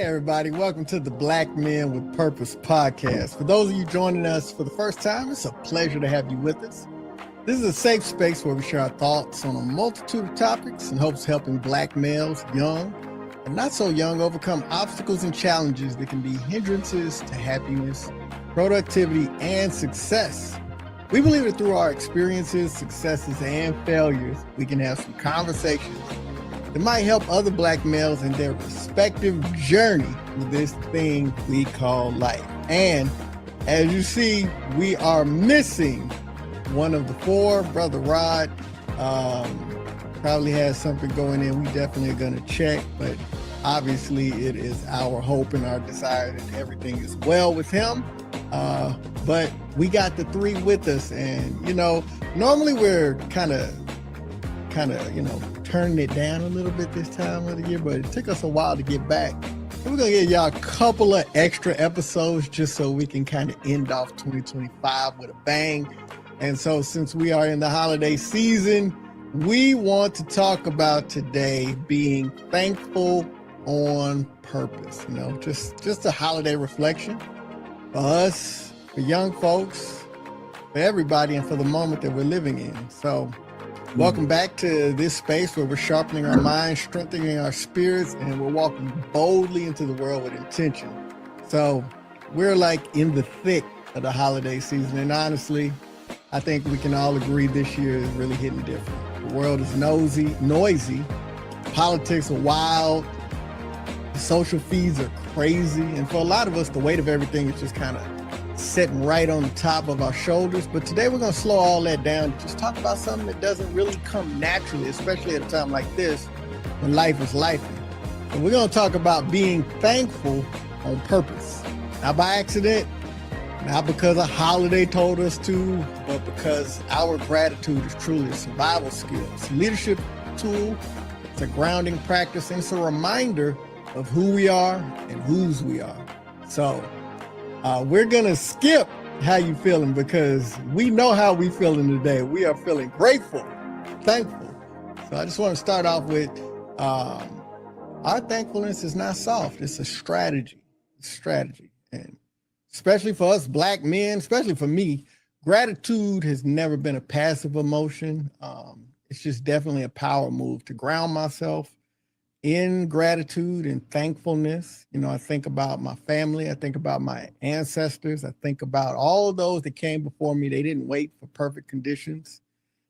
Hey, everybody. Welcome to the Black Men with Purpose podcast. For those of you joining us for the first time, it's a pleasure to have you with us. This is a safe space where we share our thoughts on a multitude of topics in hopes of helping Black males, young and not so young, overcome obstacles and challenges that can be hindrances to happiness, productivity, and success. We believe that through our experiences, successes, and failures, we can have some conversations that might help other Black males in their respective journey with this thing we call life. And as you see, we are missing one of the four. Brother Rod probably has something going in. We definitely are going to check, but obviously it is our hope and our desire that everything is well with him. But we got the three with us, and normally we're kind of turning it down a little bit this time of the year, but it took us a while to get back. So we're gonna give y'all a couple of extra episodes just so we can kind of end off 2025 with a bang. And so since we are in the holiday season, we want to talk about today being thankful on purpose. Just a holiday reflection for us, for young folks, for everybody, and for the moment that we're living in. So welcome back to this space where we're sharpening our minds, strengthening our spirits, and we're walking boldly into the world with intention. So we're like in the thick of the holiday season. And honestly, I think we can all agree this year is really hitting different. The world is noisy. Politics are wild. The social feeds are crazy. And for a lot of us, the weight of everything is just kind of sitting right on the top of our shoulders. But today we're going to slow all that down, just talk about something that doesn't really come naturally, especially at a time like this when life is life. And we're going to talk about being thankful on purpose. Not by accident, not because a holiday told us to, but because our gratitude is truly a survival skill. It's a leadership tool, it's a grounding practice, and it's a reminder of who we are and whose we are. So we're going to skip how you feeling because we know how we feeling today. We are feeling grateful, thankful. So I just want to start off with our thankfulness is not soft. It's a strategy. It's strategy. And especially for us Black men, especially for me, gratitude has never been a passive emotion. It's just definitely a power move to ground myself in gratitude and thankfulness. I think about my family. I think about my ancestors. I think about all of those that came before me. They didn't wait for perfect conditions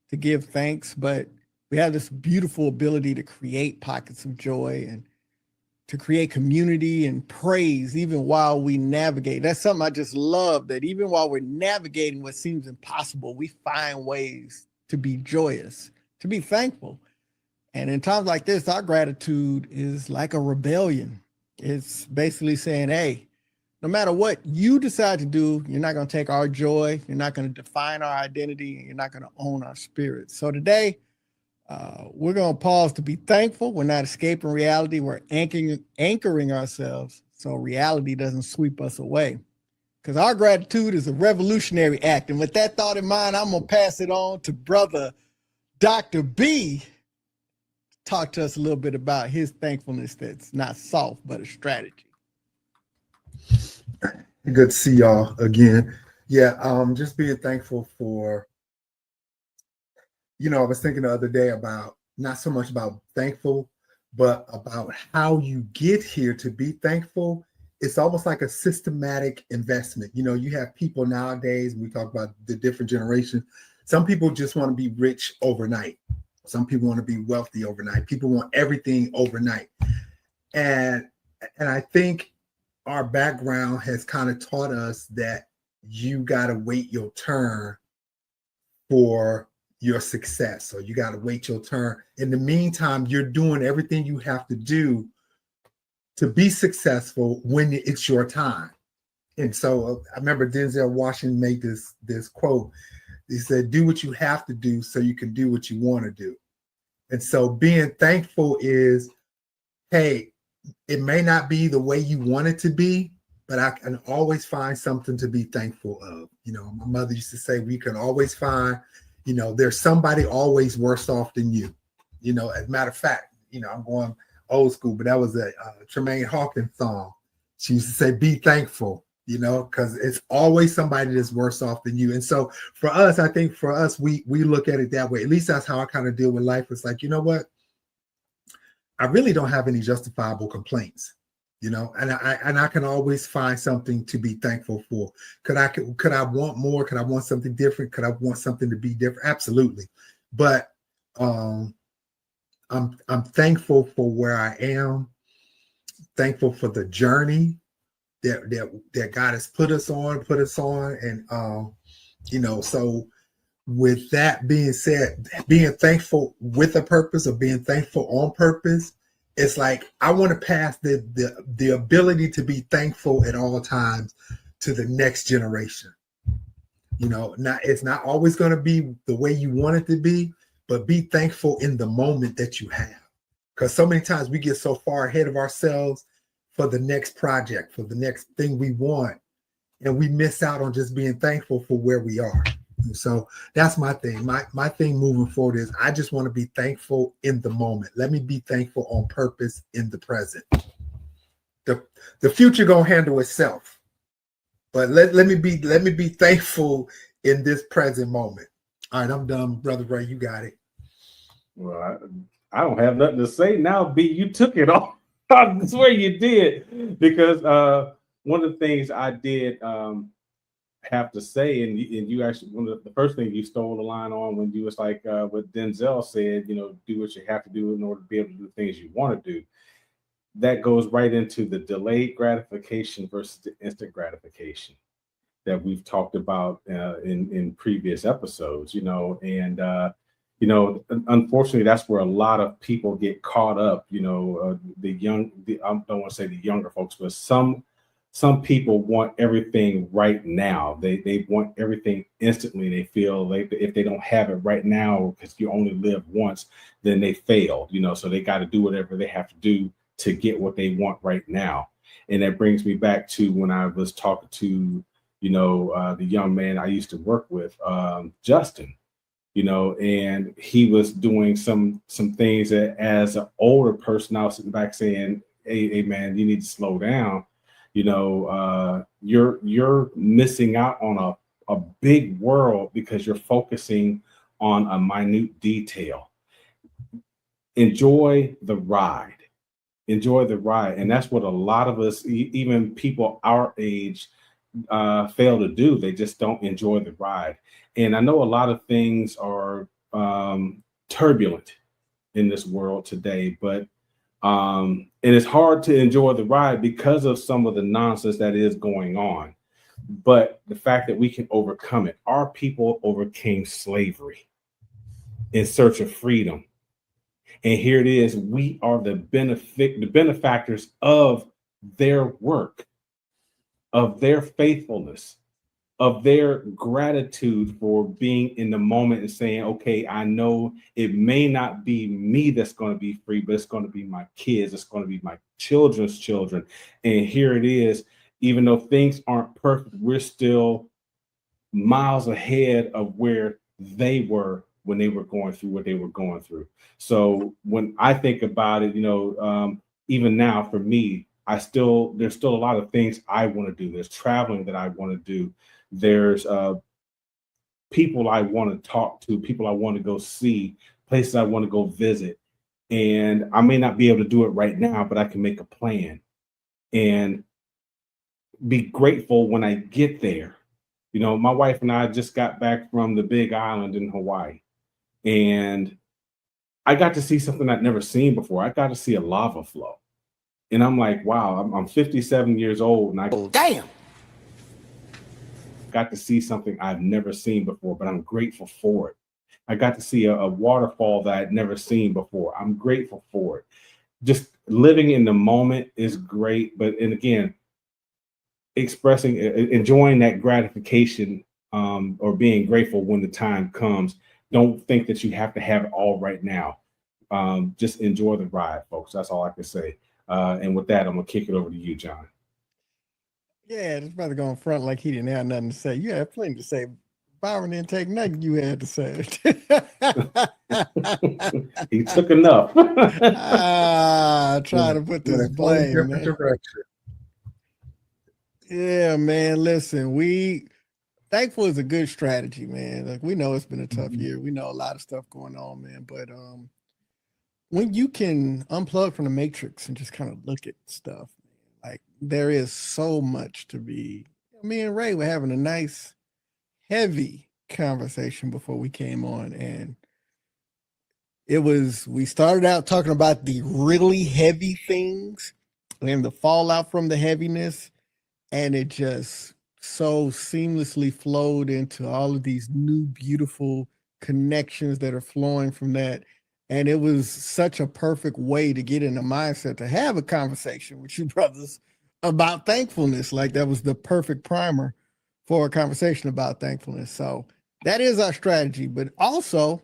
to give thanks, but we have this beautiful ability to create pockets of joy and to create community and praise even while we navigate. That's something I just love, that even while we're navigating what seems impossible, we find ways to be joyous, to be thankful. And in times like this, our gratitude is like a rebellion. It's basically saying, hey, no matter what you decide to do, you're not going to take our joy. You're not going to define our identity, and you're not going to own our spirit. So today, we're going to pause to be thankful. We're not escaping reality. We're anchoring ourselves so reality doesn't sweep us away. Because our gratitude is a revolutionary act. And with that thought in mind, I'm going to pass it on to Brother Dr. B. Talk to us a little bit about his thankfulness that's not soft, but a strategy. Good to see y'all again. Yeah, just being thankful for, I was thinking the other day about not so much about thankful, but about how you get here to be thankful. It's almost like a systematic investment. You have people nowadays, we talk about the different generations. Some people just want to be rich overnight. Some people want to be wealthy overnight. People want everything overnight. And I think our background has kind of taught us that you got to wait your turn for your success. So you got to wait your turn. In the meantime, you're doing everything you have to do to be successful when it's your time. And so I remember Denzel Washington made this quote. He said, do what you have to do so you can do what you want to do. And so being thankful is, hey, it may not be the way you want it to be, but I can always find something to be thankful of. My mother used to say, we can always find, there's somebody always worse off than you. As a matter of fact, I'm old school, but that was a Tremaine Hawkins song. She used to say, "Be thankful," you know, because it's always somebody that's worse off than you. And so for us, I think for us, we look at it that way. At least that's how I kind of deal with life. It's like, you know what? I really don't have any justifiable complaints, you know, and I can always find something to be thankful for. Could I want more? Could I want something different? Could I want something to be different? Absolutely. But I'm thankful for where I am, thankful for the journey that God has put us on, and you know, so with that being said, being thankful with a purpose or being thankful on purpose, it's like I want to pass the ability to be thankful at all times to the next generation. You know, it's not always going to be the way you want it to be, but be thankful in the moment that you have. Because so many times we get so far ahead of ourselves for the next project, for the next thing we want, and we miss out on just being thankful for where we are. So that's my thing. My thing moving forward is I just want to be thankful in the moment. Let me be thankful on purpose in the present. The future gonna handle itself, but let me be thankful in this present moment. All right, I'm done, Brother Ray. You got it. Well, I don't have nothing to say now. B, you took it all. I swear you did, because one of the things I did have to say, and you actually, one of the first things you stole the line on when you was like what Denzel said, you know, do what you have to do in order to be able to do things you want to do. That goes right into the delayed gratification versus the instant gratification that we've talked about in previous episodes, you know, and you know, unfortunately, that's where a lot of people get caught up. You know, I don't want to say the younger folks, but some people want everything right now. They want everything instantly. They feel like if they don't have it right now, because you only live once, then they failed. You know, so they got to do whatever they have to do to get what they want right now. And that brings me back to when I was talking to, you know, the young man I used to work with, Justin. You know, and he was doing some things that as an older person, I was sitting back saying, hey man, you need to slow down. You know, you're missing out on a big world because you're focusing on a minute detail. Enjoy the ride. Enjoy the ride. And that's what a lot of us, even people our age, fail to do. They just don't enjoy the ride. And I know a lot of things are turbulent in this world today, but and it's hard to enjoy the ride because of some of the nonsense that is going on. But the fact that we can overcome it, our people overcame slavery in search of freedom. And here it is, we are the benefactors of their work, of their faithfulness, of their gratitude for being in the moment and saying, okay, I know it may not be me that's going to be free, but it's going to be my kids. It's going to be my children's children. And here it is, even though things aren't perfect, we're still miles ahead of where they were when they were going through what they were going through. So when I think about it, you know, even now for me, there's still a lot of things I want to do. There's traveling that I want to do. There's people I want to talk to, people I want to go see, places I want to go visit. And I may not be able to do it right now, but I can make a plan and be grateful when I get there. You know, my wife and I just got back from the Big Island in Hawaii, and I got to see something I'd never seen before. I got to see a lava flow. And I'm like, wow, I'm 57 years old, and I got to see something I've never seen before, but I'm grateful for it. I got to see a waterfall that I'd never seen before. I'm grateful for it. Just living in the moment is great, but and again, enjoying that gratification or being grateful when the time comes. Don't think that you have to have it all right now. Just enjoy the ride, folks. That's all I can say. And with that, I'm gonna kick it over to you, John. Yeah, this brother going front like he didn't have nothing to say. You have plenty to say, Byron didn't take nothing you had to say. He took enough. Try to put this Went a totally blame, different man. direction. Yeah, man. Listen, thankful is a good strategy, man. Like, we know it's been a tough year. We know a lot of stuff going on, man. But when you can unplug from the matrix and just kind of look at stuff, like, there is so much to be. Me and Ray were having a nice, heavy conversation before we came on, and we started out talking about the really heavy things and the fallout from the heaviness, and it just so seamlessly flowed into all of these new beautiful connections that are flowing from that. And it was such a perfect way to get in the mindset to have a conversation with you brothers about thankfulness. Like, that was the perfect primer for a conversation about thankfulness. So that is our strategy. But also,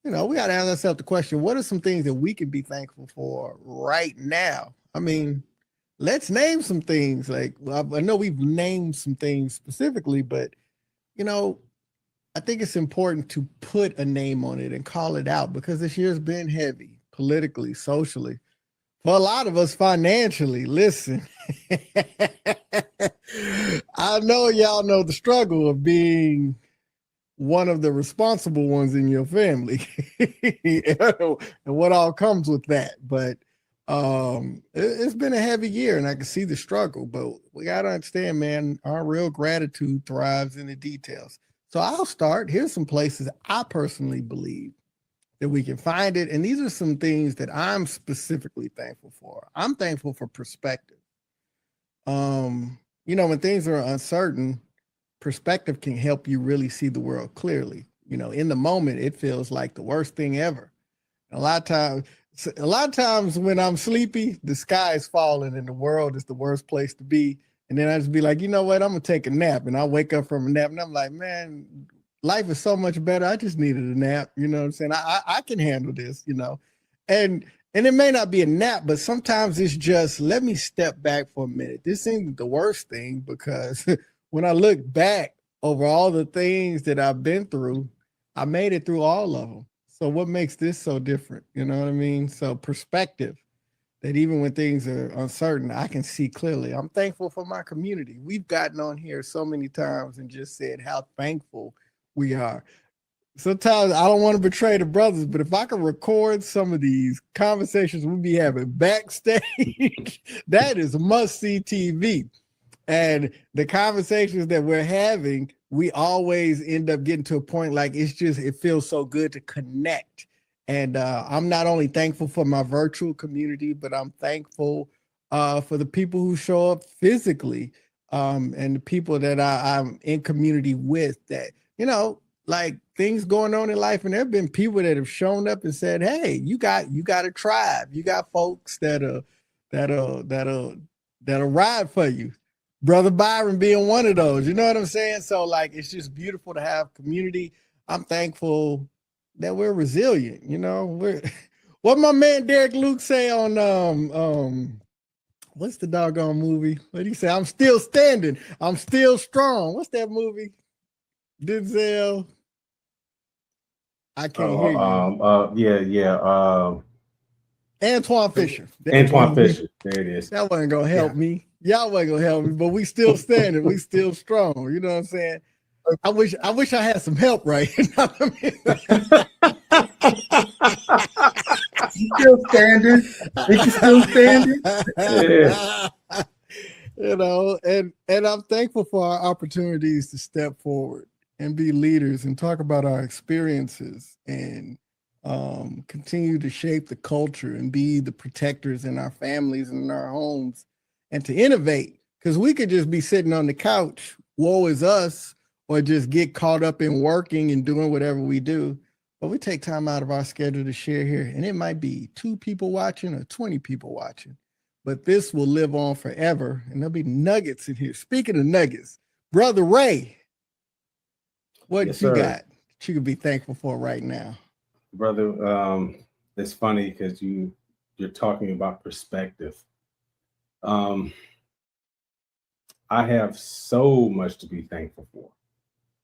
we got to ask ourselves the question, what are some things that we can be thankful for right now? I mean, let's name some things. Like, well, I know we've named some things specifically, but, I think it's important to put a name on it and call it out, because this year's been heavy politically, socially, for a lot of us financially. Listen, I know y'all know the struggle of being one of the responsible ones in your family and what all comes with that. But it's been a heavy year, and I can see the struggle, but we got to understand, man, our real gratitude thrives in the details. So I'll start. Here's some places I personally believe that we can find it. And these are some things that I'm specifically thankful for. I'm thankful for perspective. When things are uncertain, perspective can help you really see the world clearly. In the moment, it feels like the worst thing ever. A lot of times when I'm sleepy, the sky is falling and the world is the worst place to be. And then I just be like, you know what? I'm going to take a nap. And I wake up from a nap and I'm like, man, life is so much better. I just needed a nap. You know what I'm saying? I can handle this, and it may not be a nap, but sometimes it's just, let me step back for a minute. This isn't the worst thing, because when I look back over all the things that I've been through, I made it through all of them. So what makes this so different? You know what I mean? So perspective, that even when things are uncertain, I can see clearly. I'm thankful for my community. We've gotten on here so many times and just said how thankful we are. Sometimes I don't want to betray the brothers, but if I can record some of these conversations we'll be having backstage, that is must-see TV. And the conversations that we're having, we always end up getting to a point like it feels so good to connect. And I'm not only thankful for my virtual community, but I'm thankful for the people who show up physically, and the people that I'm in community with, that, like, things going on in life. And there have been people that have shown up and said, hey, you got a tribe. You got folks that'll ride for you. Brother Byron being one of those, you know what I'm saying? So, like, it's just beautiful to have community. I'm thankful that we're resilient. What my man Derek Luke say on what's the doggone movie? What did he say? I'm still standing. I'm still strong. What's that movie? Denzel. I can't hear you. Antoine Fisher. Antoine Fisher. There it is. That wasn't gonna help me. Y'all wasn't gonna help me, but we still standing. We still strong. You know what I'm saying? I wish I had some help right now. You still standing? You still standing? Yeah. And I'm thankful for our opportunities to step forward and be leaders and talk about our experiences and continue to shape the culture and be the protectors in our families and in our homes, and to innovate, because we could just be sitting on the couch, woe is us, or just get caught up in working and doing whatever we do. But we take time out of our schedule to share here, and it might be 2 people watching or 20 people watching, but this will live on forever, and there'll be nuggets in here. Speaking of nuggets, Brother Ray, what you got that you could be thankful for right now? Brother, it's funny because you're talking about perspective. I have so much to be thankful for.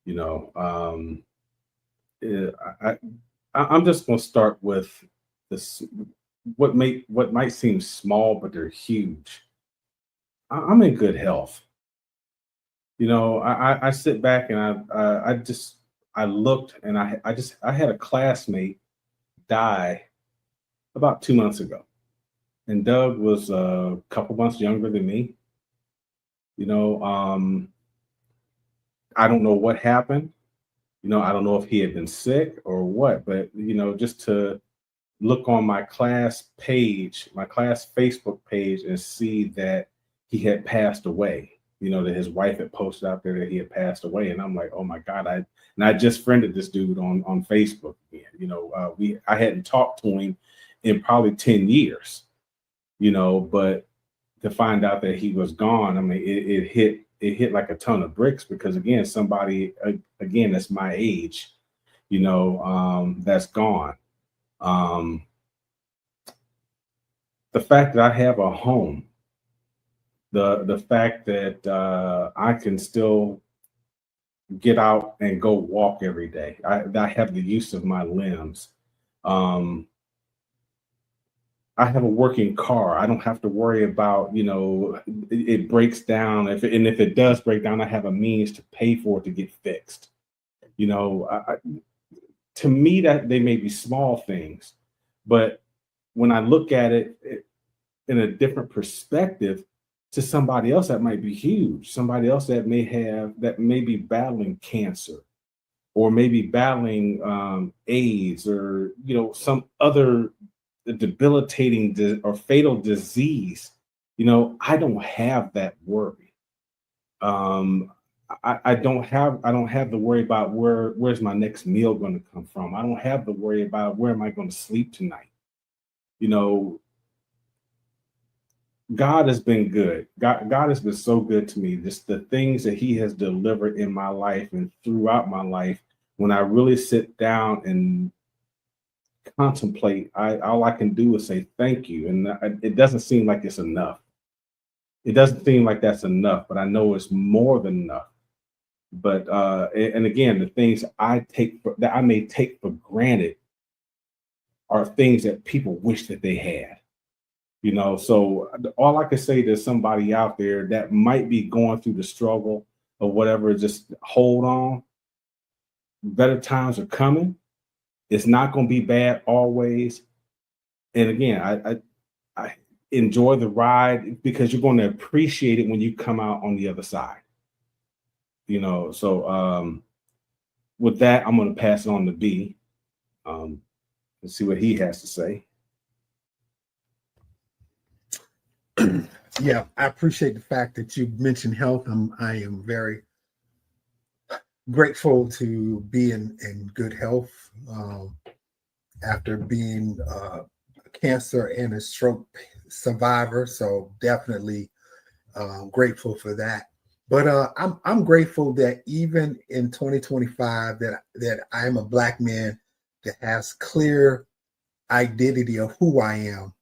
You know, I'm just going to start with this. What might seem small, but they're huge. I'm in good health. You know, I sit back and I looked and I had a classmate die about 2 months ago, and Doug was a couple months younger than me. You know, I don't know what happened. You know, I don't know if he had been sick or what, but you know, just to look on my class page, my class Facebook page, and see that he had passed away. You know, that his wife had posted out there that he had passed away, and I'm like, oh my God! I just friended this dude on Facebook again. You know, I hadn't talked to him in probably 10 years. You know, but to find out that he was gone, I mean, it hit like a ton of bricks because again, somebody again that's my age, you know, that's gone. Um, the fact that I have a home, the fact that I can still get out and go walk every day. I have the use of my limbs. Um, I have a working car. I don't have to worry about, you know, it breaks down. If it does break down, I have a means to pay for it to get fixed. You know, to me that they may be small things, but when I look at it in a different perspective, to somebody else that might be huge, somebody else that may be battling cancer or maybe battling AIDS or you know some other debilitating or fatal disease. You know, I don't have that worry. Um, I don't have the worry about where's my next meal going to come from. I don't have the worry about where am I going to sleep tonight. You know, God has been good. God has been so good to me. Just the things that He has delivered in my life and throughout my life. When I really sit down and contemplate, all I can do is say thank you, and it doesn't seem like it's enough. It doesn't seem like that's enough, but I know it's more than enough. But and again, the things that I may take for granted are things that people wish that they had. You know, so all I can say to somebody out there that might be going through the struggle or whatever, just hold on. Better times are coming. It's not going to be bad always. And again, I enjoy the ride because you're going to appreciate it when you come out on the other side. You know, so with that, I'm going to pass it on to B. Let's see what he has to say. Yeah, I appreciate the fact that you mentioned health. I am very grateful to be in good health after being a cancer and a stroke survivor. So definitely grateful for that. But I'm grateful that even in 2025 that I am a Black man that has clear identity of who I am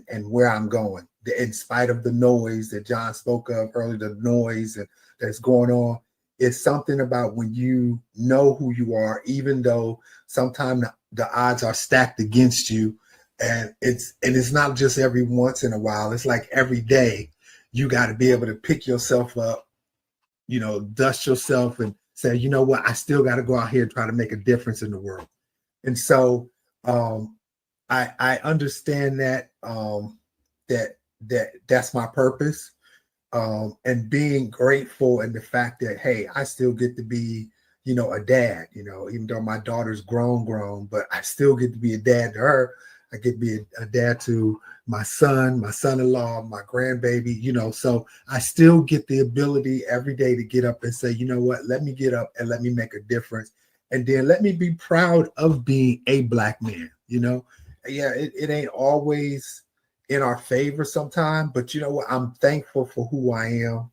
and where I'm going. In spite of the noise that John spoke of earlier, the noise that's going on, it's something about when you know who you are, even though sometimes the odds are stacked against you, and it's not just every once in a while. It's like every day you got to be able to pick yourself up, you know, dust yourself and say, you know what, I still got to go out here and try to make a difference in the world. And so I understand that that's my purpose, and being grateful and the fact that hey, I still get to be, you know, a dad. You know, even though my daughter's grown, but I still get to be a dad to her. I get to be a dad to my son, my son-in-law, my grandbaby. You know, so I still get the ability every day to get up and say, you know what, let me get up and let me make a difference, and then let me be proud of being a Black man. You know, yeah, it ain't always in our favor sometimes, but you know what? I'm thankful for who I am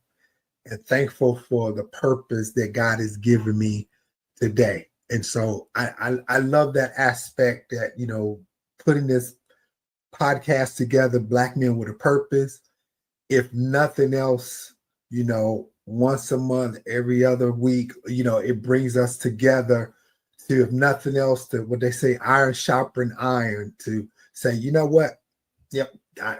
and thankful for the purpose that God has given me today. And so I love that aspect that, you know, putting this podcast together, Black Men with a Purpose, if nothing else, you know, once a month, every other week. It brings us together to, if nothing else, to what they say, iron sharpen iron, to say, you know what? Yep,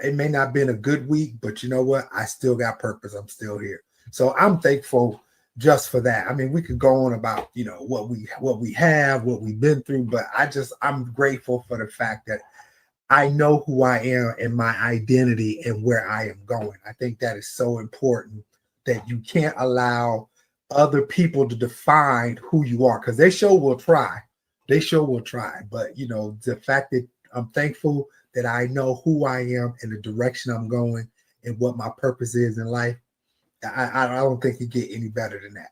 it may not have been a good week, but you know what? I still got purpose. I'm still here. So I'm thankful just for that. I mean, we could go on about, what we have, what we've been through, but I'm grateful for the fact that I know who I am and my identity and where I am going. I think that is so important, that you can't allow other people to define who you are, because they sure will try. They sure will try. But, the fact that I'm thankful that I know who I am and the direction I'm going and what my purpose is in life, I don't think you get any better than that.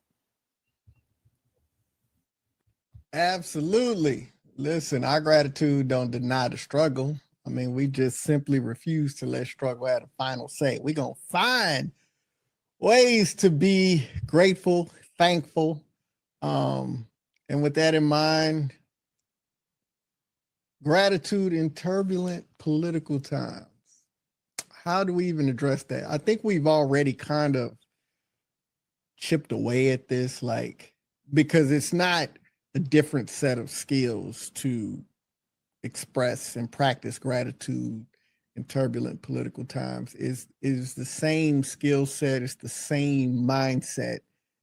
Absolutely. Listen, our gratitude don't deny the struggle. I mean, we just simply refuse to let struggle have a final say. We're going to find ways to be grateful, thankful. And with that in mind, gratitude in turbulent political times. How do we even address that? I think we've already kind of chipped away at this, because it's not a different set of skills to express and practice gratitude in turbulent political times. Is the same skill set, it's the same mindset,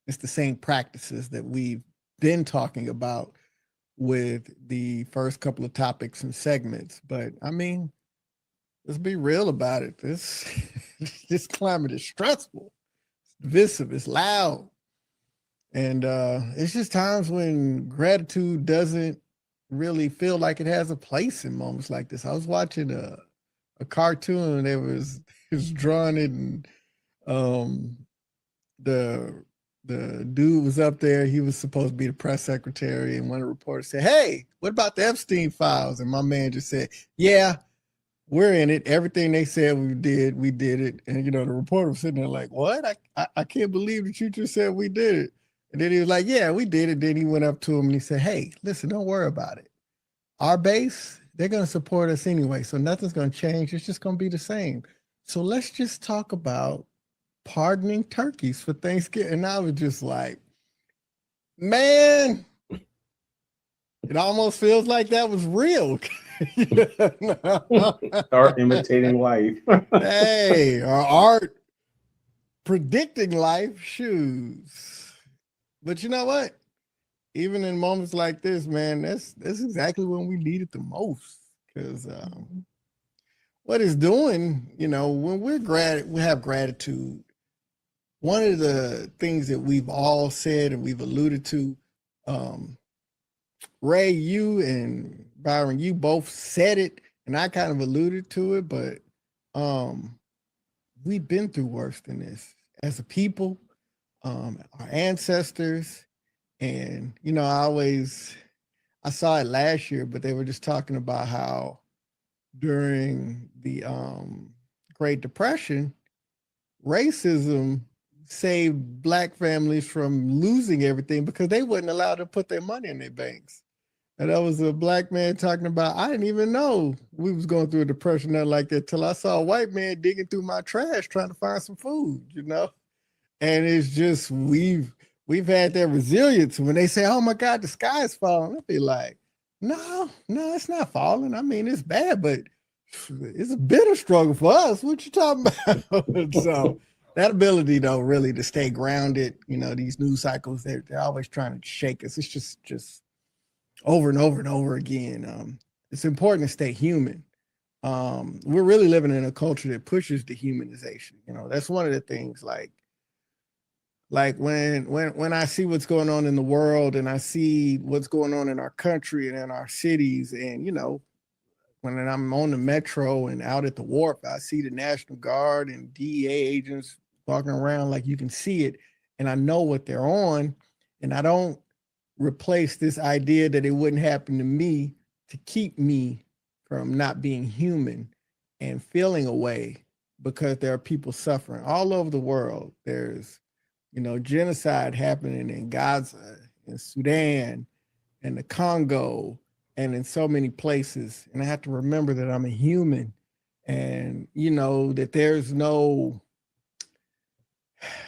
it's the same practices that we've been talking about with the first couple of topics and segments. But I mean, let's be real about it. This climate is stressful, it's divisive, it's loud. And it's just times when gratitude doesn't really feel like it has a place in moments like this. I was watching a cartoon that was drawn in, the dude was up there. He was supposed to be the press secretary, and one of the reporters said, "Hey, what about the Epstein files?" And my man just said, "Yeah, we're in it. Everything they said we did it." And the reporter was sitting there like, "What? I can't believe that you just said we did it." And then he was like, "Yeah, we did it." Then he went up to him and he said, "Hey, listen, don't worry about it. Our base, they're going to support us anyway. So nothing's going to change. It's just going to be the same. So let's just talk about pardoning turkeys for Thanksgiving." And I was just like, man, it almost feels like that was real. Start imitating life. Hey, or art predicting life shoes. But you know what? Even in moments like this, man, that's exactly when we need it the most. Because what it's doing, when we have gratitude. One of the things that we've all said and we've alluded to, Ray, you and Byron, you both said it, and I kind of alluded to it, but we've been through worse than this as a people, our ancestors. And, I saw it last year, but they were just talking about how during the Great Depression, racism saved Black families from losing everything because they wasn't allowed to put their money in their banks. And that was a Black man talking about, I didn't even know we was going through a depression, nothing like that, till I saw a white man digging through my trash trying to find some food, And it's just, we've had that resilience. When they say, "Oh my God, the sky is falling," I'll be like, no, it's not falling. I mean, it's bad, but it's a bitter struggle for us. What you talking about? So that ability, though, really to stay grounded, these news cycles, they're always trying to shake us. It's just over and over and over again. It's important to stay human. We're really living in a culture that pushes dehumanization. That's one of the things, like when I see what's going on in the world and I see what's going on in our country and in our cities, and when I'm on the metro and out at the wharf, I see the National Guard and DEA agents walking around, like you can see it, and I know what they're on, and I don't replace this idea that it wouldn't happen to me to keep me from not being human and feeling a way, because there are people suffering all over the world. There's genocide happening in Gaza, in Sudan, in the Congo, and in so many places. And I have to remember that I'm a human, and that there's no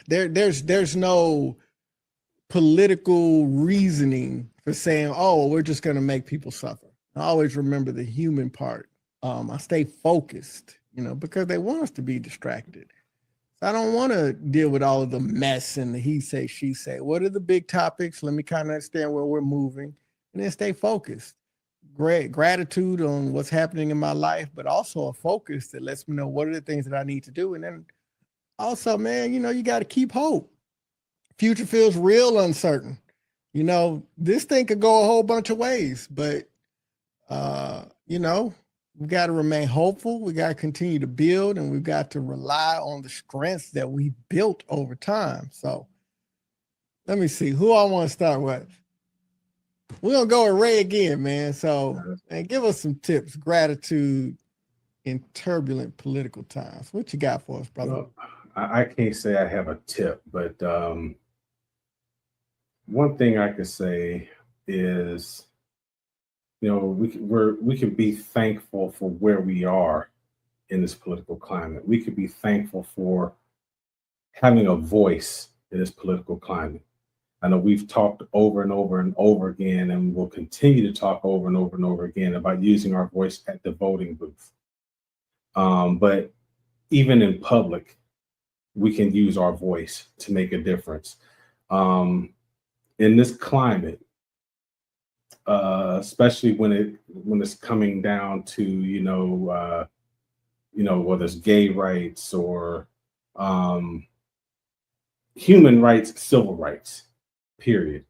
There's no political reasoning for saying, oh, we're just going to make people suffer. I always remember the human part. I stay focused, because they want us to be distracted. I don't want to deal with all of the mess and the he say, she say. What are the big topics? Let me kind of understand where we're moving and then stay focused. Great gratitude on what's happening in my life, but also a focus that lets me know what are the things that I need to do. And then also, man, you got to keep hope. Future feels real uncertain. This thing could go a whole bunch of ways, but, we got to remain hopeful. We got to continue to build, and we've got to rely on the strengths that we built over time. So let me see who I want to start with. We're going to go with Ray again, man. So, and give us some tips, gratitude in turbulent political times. What you got for us, brother? Well, I can't say I have a tip, but one thing I could say is, we can be thankful for where we are in this political climate. We could be thankful for having a voice in this political climate. I know we've talked over and over and over again, and we'll continue to talk over and over and over again about using our voice at the voting booth. But even in public, we can use our voice to make a difference. In this climate, especially when it's coming down to whether it's gay rights or human rights, civil rights, period.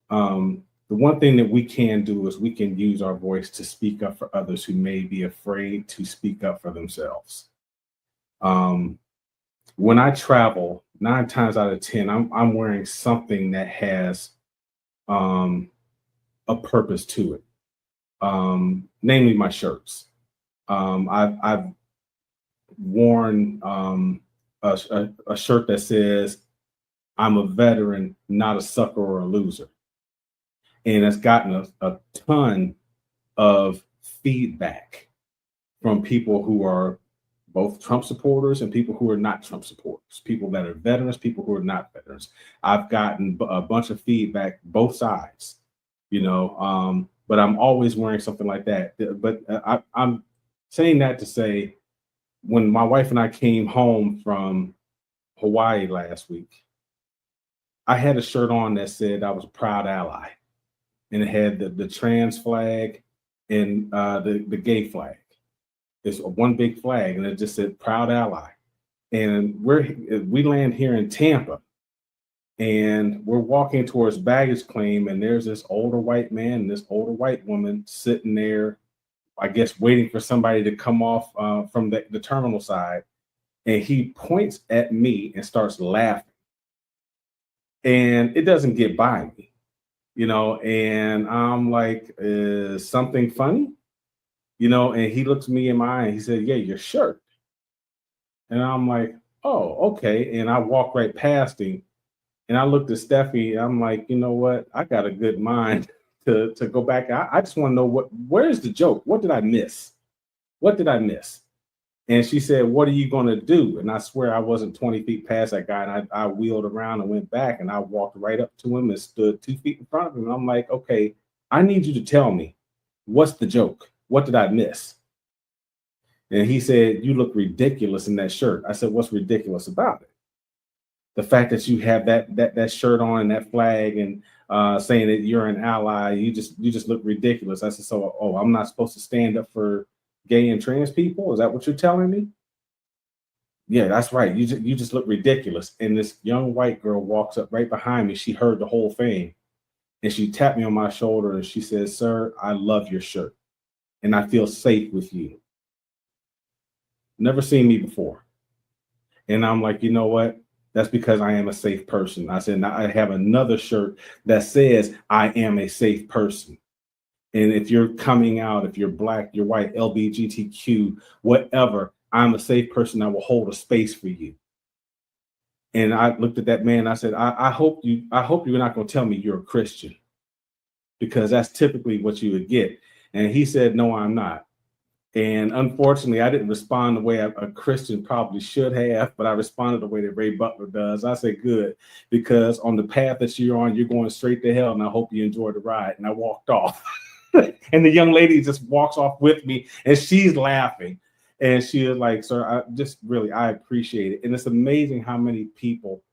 The one thing that we can do is we can use our voice to speak up for others who may be afraid to speak up for themselves. When I travel, 9 times out of 10, I'm wearing something that has a purpose to it, namely my shirts. I've worn a shirt that says, "I'm a veteran, not a sucker or a loser." And it's gotten a ton of feedback from people who are both Trump supporters and people who are not Trump supporters, people that are veterans, people who are not veterans. I've gotten a bunch of feedback, both sides, but I'm always wearing something like that. But I'm saying that to say, when my wife and I came home from Hawaii last week, I had a shirt on that said I was a proud ally. And it had the trans flag and the gay flag. It's one big flag, and it just said "Proud Ally." And we land here in Tampa, and we're walking towards baggage claim, and there's this older white man and this older white woman sitting there, I guess, waiting for somebody to come off from the terminal side. And he points at me and starts laughing, and it doesn't get by me. And I'm like, is something funny? And he looks me in my eye and he said, "Yeah, your shirt." And I'm like, "Oh, okay." And I walk right past him, and I looked at Steffi, and I'm like, you know what? I got a good mind to go back. I just want to know where's the joke? What did I miss? What did I miss? And she said, "What are you going to do?" And I swear I wasn't 20 feet past that guy. And I wheeled around and went back, and I walked right up to him and stood 2 feet in front of him. And I'm like, "Okay, I need you to tell me, what's the joke? What did I miss?" And he said, "You look ridiculous in that shirt." I said, "What's ridiculous about it?" "The fact that you have that shirt on and that flag and saying that you're an ally, you just look ridiculous." I said, "So, I'm not supposed to stand up for gay and trans people? Is that what you're telling me?" "Yeah, that's right. You just look ridiculous." And this young white girl walks up right behind me. She heard the whole thing, and she tapped me on my shoulder and she says, "Sir, I love your shirt, and I feel safe with you." Never seen me before. And I'm like, you know what? That's because I am a safe person. I said, now I have another shirt that says I am a safe person. And if you're coming out, if you're Black, you're white, LGBTQ, whatever, I'm a safe person. I will hold a space for you. And I looked at that man. And I said, I hope you're not going to tell me you're a Christian, because that's typically what you would get. And he said, "No, I'm not." And unfortunately, I didn't respond the way a Christian probably should have, but I responded the way that Ray Butler does. I say, good, because on the path that you're on, you're going straight to hell, and I hope you enjoy the ride. And I walked off. And the young lady just walks off with me, and she's laughing. And she is like, sir, I appreciate it. And it's amazing how many people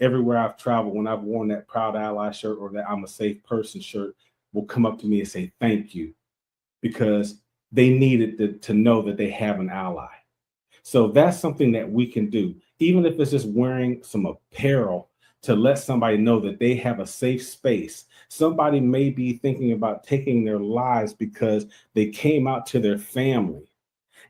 everywhere I've traveled, when I've worn that Proud Ally shirt or that I'm a safe person shirt, will come up to me and say, thank you, because they needed to know that they have an ally. So that's something that we can do, even if it's just wearing some apparel to let somebody know that they have a safe space. Somebody may be thinking about taking their lives because they came out to their family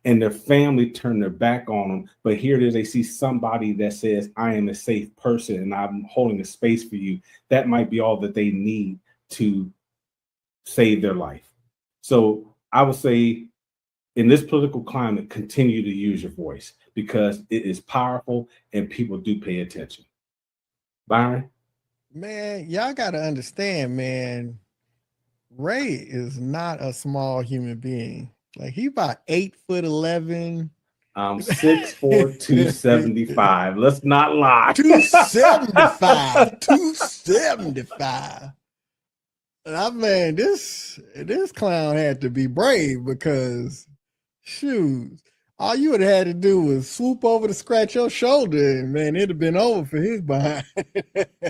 and their family turned their back on them. But here it is, they see somebody that says, I am a safe person and I'm holding a space for you. That might be all that they need to save their life. So I would say, in this political climate, continue to use your voice because it is powerful and people do pay attention. Byron? Man, y'all got to understand, man, Ray is not a small human being. Like, he about 8'11". I'm 6'4", 275. Let's not lie. 275. 275. And man, this clown had to be brave because, shoot, all you would have had to do was swoop over to scratch your shoulder, and man, it'd have been over for his behind.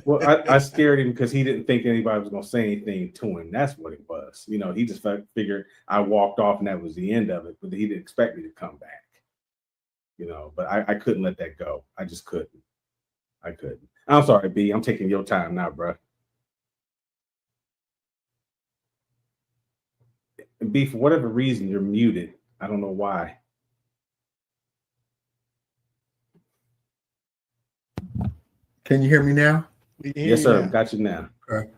Well, I scared him because he didn't think anybody was going to say anything to him. That's what it was. You know, he just figured I walked off and that was the end of it, but he didn't expect me to come back. You know, but I couldn't let that go. I just couldn't. I couldn't. I'm sorry, B. I'm taking your time now, bro. And B, for whatever reason, you're muted. I don't know why. Can you hear me now? Yes, sir. Got you now. Okay.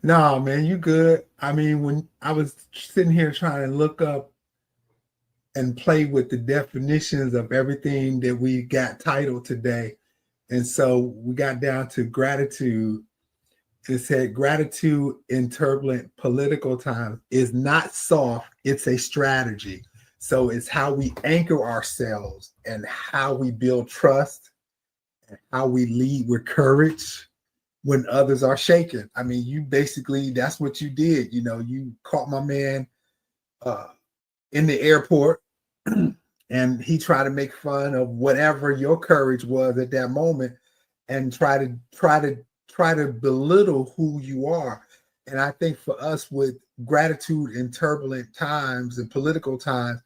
No, man, you good. I mean, when I was sitting here trying to look up and play with the definitions of everything that we got titled today, and so we got down to gratitude. It said gratitude in turbulent political times is not soft, it's a strategy. So it's how we anchor ourselves and how we build trust and how we lead with courage when others are shaken. I mean, you basically, that's what you did. You know, you caught my man in the airport and he tried to make fun of whatever your courage was at that moment and try to belittle who you are. And I think for us with gratitude in turbulent times and political times,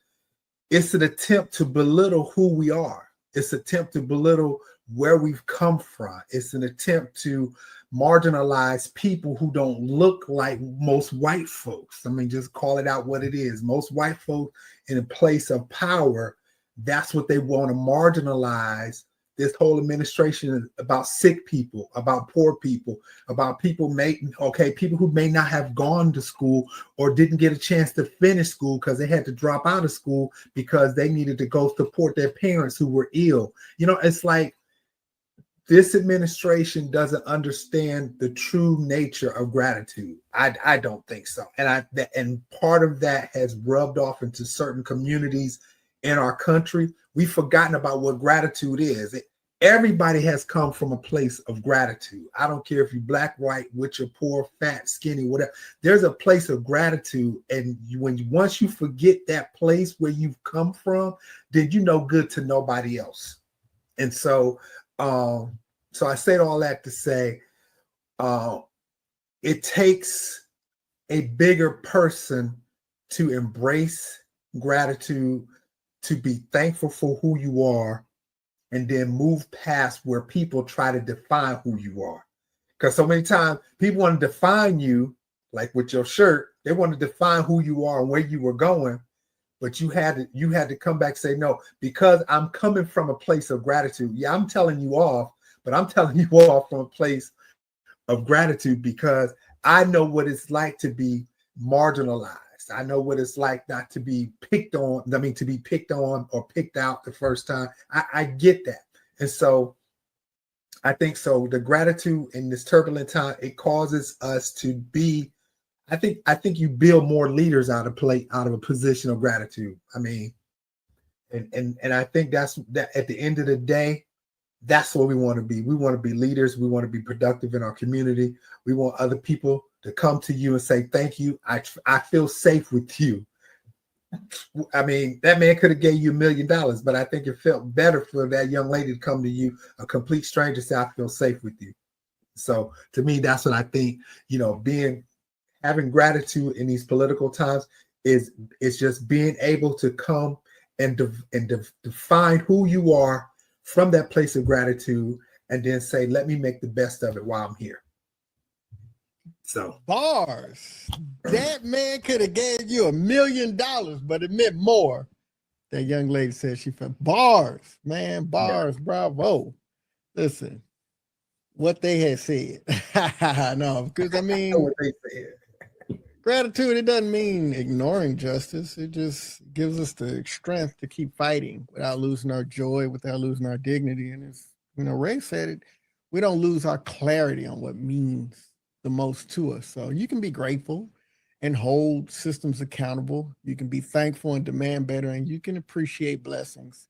it's an attempt to belittle who we are. It's an attempt to belittle where we've come from. It's an attempt to marginalize people who don't look like most white folks. I mean, just call it out what it is. Most white folks in a place of power, that's what they want to marginalize. This whole administration is about sick people, about poor people, about people people who may not have gone to school or didn't get a chance to finish school because they had to drop out of school because they needed to go support their parents who were ill. You know, it's like this administration doesn't understand the true nature of gratitude. I don't think so. And part of that has rubbed off into certain communities in our country. We've forgotten about what gratitude is. Everybody has come from a place of gratitude. I don't care if you're black, white, rich, or poor, fat, skinny, whatever. There's a place of gratitude. And once you forget that place where you've come from, then you know good to nobody else. And so I said all that to say it takes a bigger person to embrace gratitude, to be thankful for who you are, and then move past where people try to define who you are. Because so many times people want to define you, like with your shirt, they want to define who you are and where you were going. But you had to come back and say, no, because I'm coming from a place of gratitude. Yeah, I'm telling you off, but I'm telling you off from a place of gratitude because I know what it's like to be marginalized. I know what it's like not to be picked on. I mean, to be picked on or picked out the first time. I get that. And so I think so. The gratitude in this turbulent time, it causes us to be, I think you build more leaders out of a position of gratitude. I mean, and I think that at the end of the day, that's what we want to be. We want to be leaders. We want to be productive in our community. We want other people to come to you and say, thank you. I feel safe with you. I mean, that man could have gave you $1 million, but I think it felt better for that young lady to come to you, a complete stranger, say, I feel safe with you. So to me, that's what I think, having gratitude in these political times is just being able to come and define who you are from that place of gratitude, and then say, let me make the best of it while I'm here. So bars. That man could have gave you $1 million, but it meant more. That young lady said she felt bars, man, bars, yeah. Bravo. Listen, what they had said. No, because I mean, what they said. Gratitude, it doesn't mean ignoring justice. It just gives us the strength to keep fighting without losing our joy, without losing our dignity. And as Ray said it, we don't lose our clarity on what means the most to us. So you can be grateful and hold systems accountable. You can be thankful and demand better, and you can appreciate blessings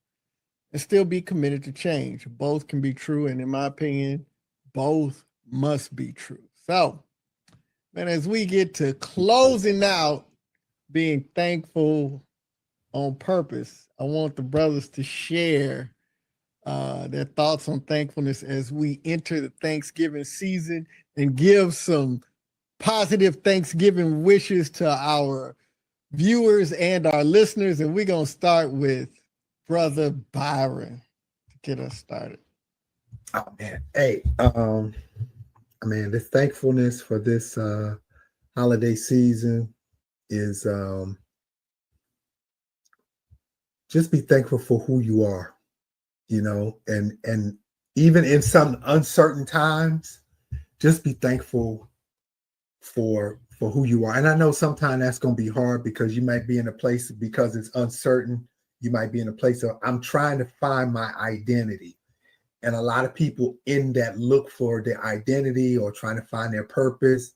and still be committed to change. Both can be true, and in my opinion, both must be true. So, man, as we get to closing out being thankful on purpose, I want the brothers to share their thoughts on thankfulness as we enter the Thanksgiving season, and give some positive Thanksgiving wishes to our viewers and our listeners. And we're going to start with Brother Byron to get us started. Oh, man. Hey, this thankfulness for this holiday season is just be thankful for who you are, and even in some uncertain times, just be thankful for who you are. And I know sometimes that's going to be hard, because you might be in a place, because it's uncertain, you might be in a place of, I'm trying to find my identity. And a lot of people in that look for their identity or trying to find their purpose,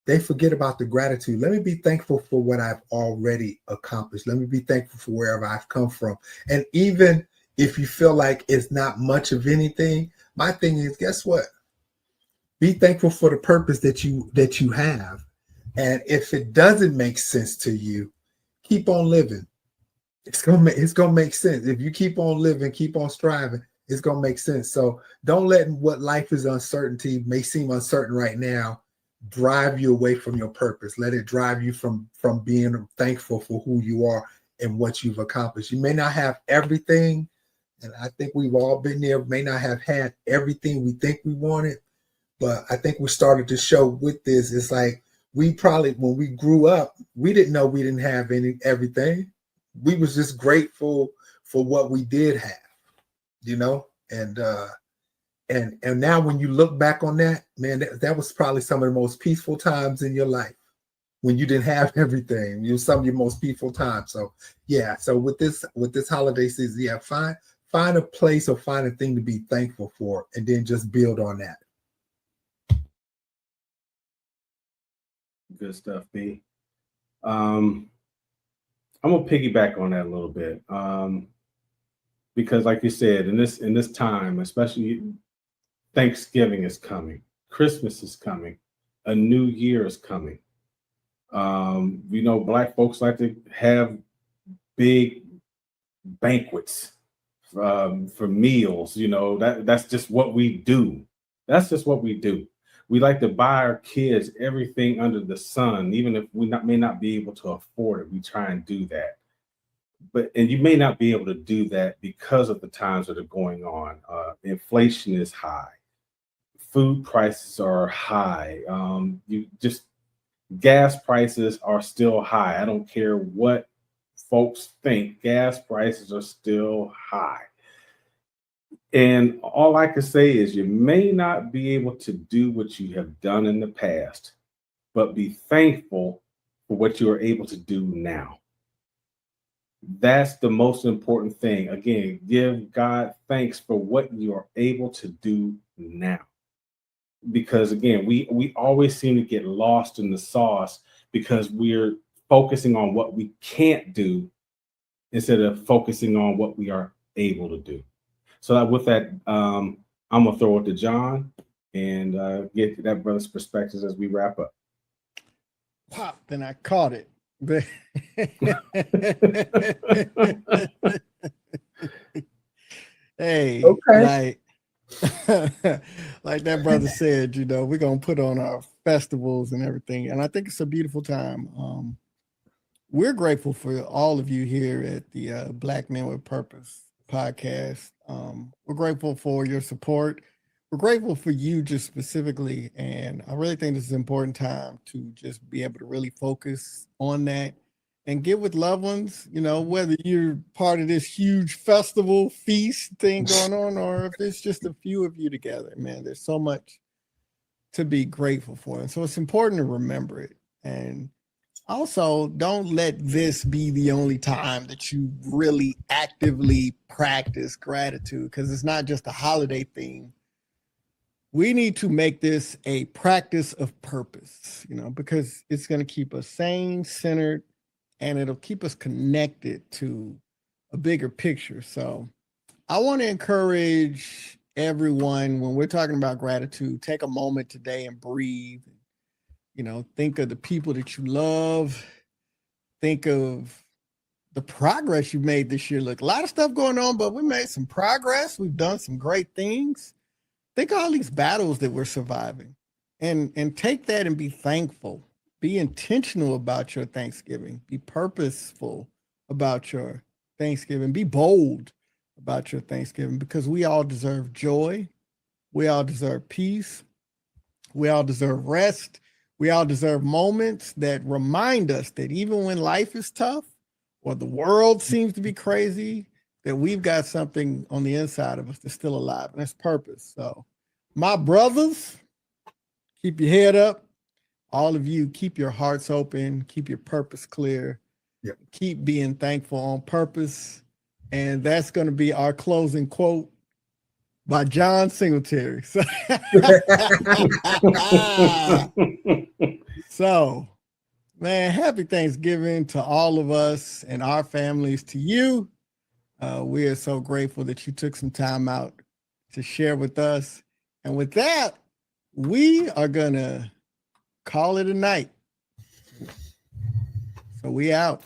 they forget about the gratitude. Let me be thankful for what I've already accomplished. Let me be thankful for wherever I've come from. And even if you feel like it's not much of anything, my thing is, guess what? Be thankful for the purpose that you have. And if it doesn't make sense to you, keep on living. It's gonna make sense. If you keep on living, keep on striving, it's gonna make sense. So don't let what life is uncertainty, may seem uncertain right now, drive you away from your purpose. Let it drive you from being thankful for who you are and what you've accomplished. You may not have everything, and I think we've all been there, may not have had everything we think we wanted. But I think we started to show with this, it's like we probably, when we grew up, we didn't know we didn't have everything. We was just grateful for what we did have, and now when you look back on that, man, that was probably some of the most peaceful times in your life, when you didn't have everything. It was some of your most peaceful times. So yeah, so with this holiday season, yeah, find a place or find a thing to be thankful for, and then just build on that. Good stuff, B. I'm gonna piggyback on that a little bit, because, like you said, in this time, especially Thanksgiving is coming, Christmas is coming, a new year is coming. Black folks like to have big banquets for meals. That's just what we do. That's just what we do. We like to buy our kids everything under the sun, even if we may not be able to afford it. We try and do that. And you may not be able to do that because of the times that are going on. Inflation is high. Food prices are high. Gas prices are still high. I don't care what folks think. Gas prices are still high. And all I can say is, you may not be able to do what you have done in the past, but be thankful for what you are able to do now. That's the most important thing. Again, give God thanks for what you are able to do now. Because again, we always seem to get lost in the sauce because we're focusing on what we can't do instead of focusing on what we are able to do. So with that, I'm gonna throw it to John and get that brother's perspectives as we wrap up. Pop, then I caught it. Hey, Okay. like that brother said, you know, we're gonna put on our festivals and everything, and I think it's a beautiful time. We're grateful for all of you here at the Black Men with Purpose podcast. We're grateful for your support. We're grateful for you just specifically, and I really think this is an important time to just be able to really focus on that and get with loved ones, you know, whether you're part of this huge festival feast thing going on, or if it's just a few of you together, man, there's so much to be grateful for. And so it's important to remember it. And also, don't let this be the only time that you really actively practice gratitude, because it's not just a holiday thing. We need to make this a practice of purpose, you know, because it's going to keep us sane, centered, and it'll keep us connected to a bigger picture. So I want to encourage everyone, when we're talking about gratitude, take a moment today and breathe. You know, think of the people that you love. Think of the progress you've made this year. Look, a lot of stuff going on, but we made some progress. We've done some great things. Think of all these battles that we're surviving, and take that and be thankful. Be intentional about your Thanksgiving. Be purposeful about your Thanksgiving. Be bold about your Thanksgiving, because we all deserve joy. We all deserve peace. We all deserve rest. We all deserve moments that remind us that even when life is tough or the world seems to be crazy, that we've got something on the inside of us that's still alive, and that's purpose. So, my brothers, keep your head up. All of you, keep your hearts open, keep your purpose clear, Yep. Keep being thankful on purpose. And that's going to be our closing quote by John Singletary. So, man, happy Thanksgiving to all of us and our families, to you. We are so grateful that you took some time out to share with us. And with that, we are going to call it a night. So we out.